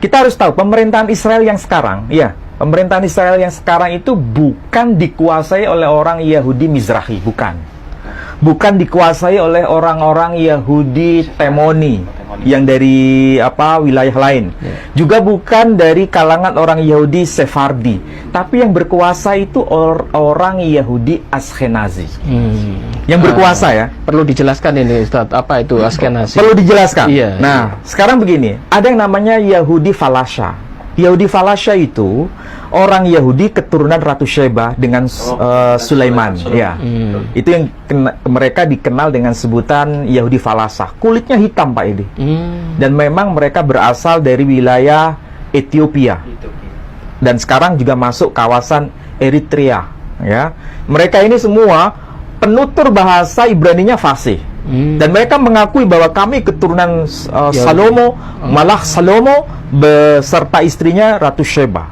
kita harus tahu pemerintahan Israel yang sekarang, ya, pemerintahan Israel yang sekarang itu bukan dikuasai oleh orang Yahudi Mizrahi, bukan dikuasai oleh orang-orang Yahudi Temoni yang dari wilayah lain, juga bukan dari kalangan orang Yahudi Sefardi, tapi yang berkuasa itu orang Yahudi Ashkenazi. Yang berkuasa, ya. Perlu dijelaskan ini, Ustaz, apa itu Ashkenazi? Perlu dijelaskan. Iya. Nah, sekarang begini, ada yang namanya Yahudi Falasha. Yahudi Falasha itu orang Yahudi keturunan Ratu Sheba dengan Sulaiman, ya. Itu yang mereka dikenal dengan sebutan Yahudi Falasha. Kulitnya hitam, Pak Edi. Dan memang mereka berasal dari wilayah Ethiopia. Dan sekarang juga masuk kawasan Eritrea, ya. Mereka ini semua penutur bahasa Ibraninya fasih. Dan mereka mengakui bahwa kami keturunan Salomo, malah Salomo beserta istrinya Ratu Sheba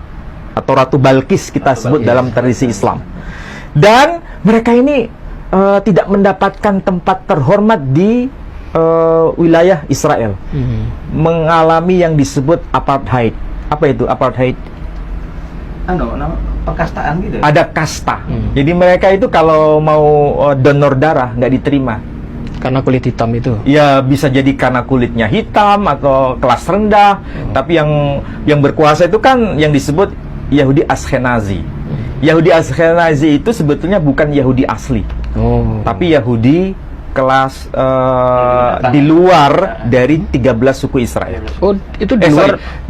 atau Ratu Balkis kita sebut dalam tradisi Islam. Dan mereka ini tidak mendapatkan tempat terhormat di wilayah Israel, mengalami yang disebut apartheid. Apa itu apartheid? Perkastaan gitu. Ada kasta. Jadi mereka itu kalau mau donor darah nggak diterima. Karena kulit hitam itu. Ya, bisa jadi karena kulitnya hitam atau kelas rendah. Tapi yang berkuasa itu kan yang disebut Yahudi Ashkenazi. Yahudi Ashkenazi itu sebetulnya bukan Yahudi asli, tapi Yahudi kelas di luar dari 13 suku Israel. Oh, itu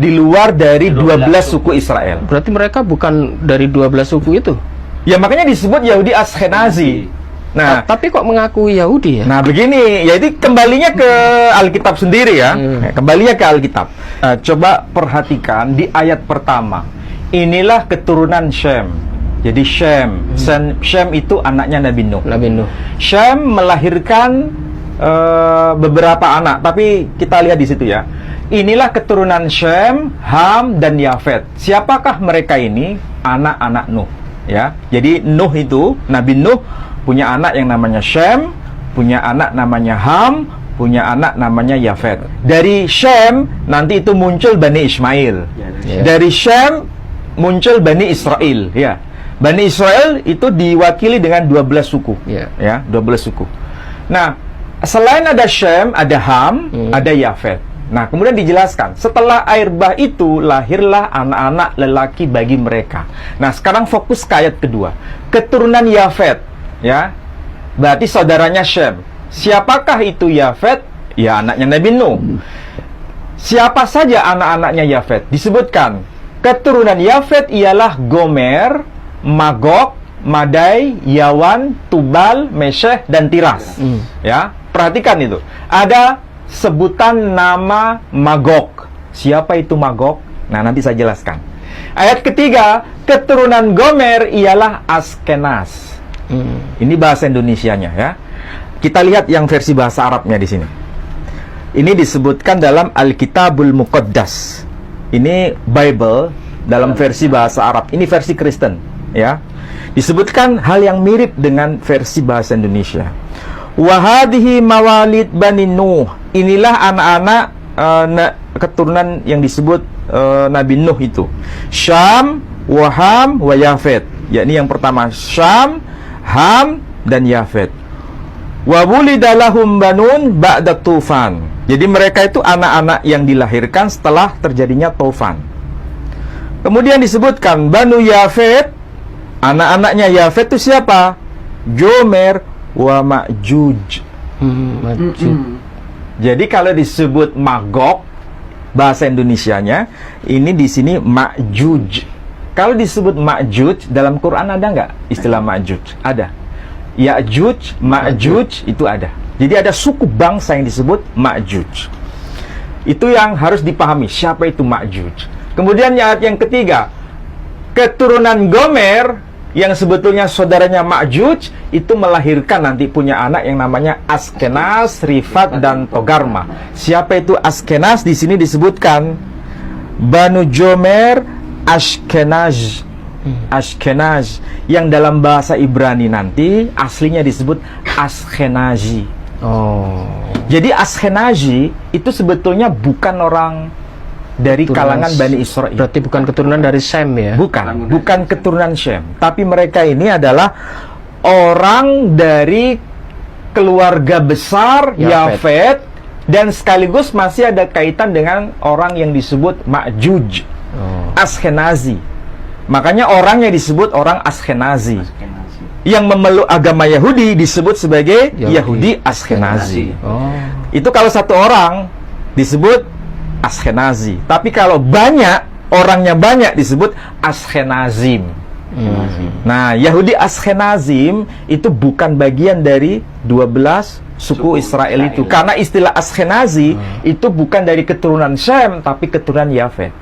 di luar dari 12 suku Israel. Berarti mereka bukan dari 12 suku itu? Ya, makanya disebut Yahudi Ashkenazi. Nah, tapi kok mengakui Yahudi, ya? Nah, begini, yaitu kembalinya ke Alkitab sendiri, ya. Kembalinya ke Alkitab. Nah, coba perhatikan di ayat pertama. Inilah keturunan Shem. Jadi Shem itu anaknya Nabi Nuh. Shem melahirkan beberapa anak, tapi kita lihat di situ, ya. Inilah keturunan Shem, Ham, dan Yafet. Siapakah mereka ini? Anak-anak Nuh, ya. Jadi Nuh itu, Nabi Nuh punya anak yang namanya Shem, punya anak namanya Ham, punya anak namanya Yafet. Dari Shem nanti itu muncul Bani Ismail. Dari Shem muncul Bani Israel, ya. Bani Israel itu diwakili dengan 12 suku, ya, 12 suku. Nah, selain ada Shem, ada Ham, ada Yafet. Nah, kemudian dijelaskan, setelah air bah itu lahirlah anak-anak lelaki bagi mereka. Nah, sekarang fokus ke ayat kedua. Keturunan Yafet, ya, berarti saudaranya Shem. Siapakah itu Yafet? Ya, anaknya Nabi Nuh. Siapa saja anak-anaknya Yafet? Disebutkan, keturunan Yafet ialah Gomer, Magog, Madai, Yawan, Tubal, Meshech, dan Tiras. Ya, perhatikan itu. Ada sebutan nama Magog. Siapa itu Magog? Nah, nanti saya jelaskan. Ayat ketiga, keturunan Gomer ialah Askenaz. Ini bahasa Indonesianya, ya. Kita lihat yang versi bahasa Arabnya di sini. Ini disebutkan dalam Alkitabul Muqaddas. Ini Bible dalam versi bahasa Arab. Ini versi Kristen, ya. Disebutkan hal yang mirip dengan versi bahasa Indonesia. Wahadihi mawalid Bani Nuh. Inilah anak-anak keturunan yang disebut Nabi Nuh itu. Syam, Waham, wa Yafet. Yakni yang pertama Syam, Ham, dan Yafet. Wa wulidalahum banun ba'da tufan. Jadi mereka itu anak-anak yang dilahirkan setelah terjadinya tufan. Kemudian disebutkan Banu Yafet. Anak-anaknya Yafet itu siapa? Gomer wa Ma'juj. Jadi kalau disebut Magog bahasa Indonesianya, ini di sini Ma'juj. Kalau disebut Ma'juj, dalam Quran ada nggak istilah Ma'juj? Ada. Ya'juj, Ma'juj, itu ada. Jadi ada suku bangsa yang disebut Ma'juj. Itu yang harus dipahami, siapa itu Ma'juj. Kemudian ayat yang ketiga, keturunan Gomer, yang sebetulnya saudaranya Ma'juj, itu melahirkan nanti punya anak yang namanya Askenaz, Rifat, dan Togarma. Siapa itu Askenaz? Di sini disebutkan Banu Jomer Ashkenaz. Ashkenaz, yang dalam bahasa Ibrani nanti aslinya disebut Ashkenazi. Jadi Ashkenazi itu sebetulnya bukan orang dari Keturunan kalangan Bani Israel. Berarti bukan keturunan dari Sem ya? Bukan keturunan Shem, tapi mereka ini adalah orang dari keluarga besar Yafet, dan sekaligus masih ada kaitan dengan orang yang disebut Ma'juj, Askenazi. Makanya orang yang disebut orang Askenazi. Yang memeluk agama Yahudi disebut sebagai Yahudi Askenazi. Itu kalau satu orang disebut Askenazi. Tapi kalau orangnya banyak disebut Askenazim. Nah, Yahudi Askenazim itu bukan bagian dari 12 suku Israel itu. Karena istilah Askenazi itu bukan dari keturunan Shem, tapi keturunan Yafet.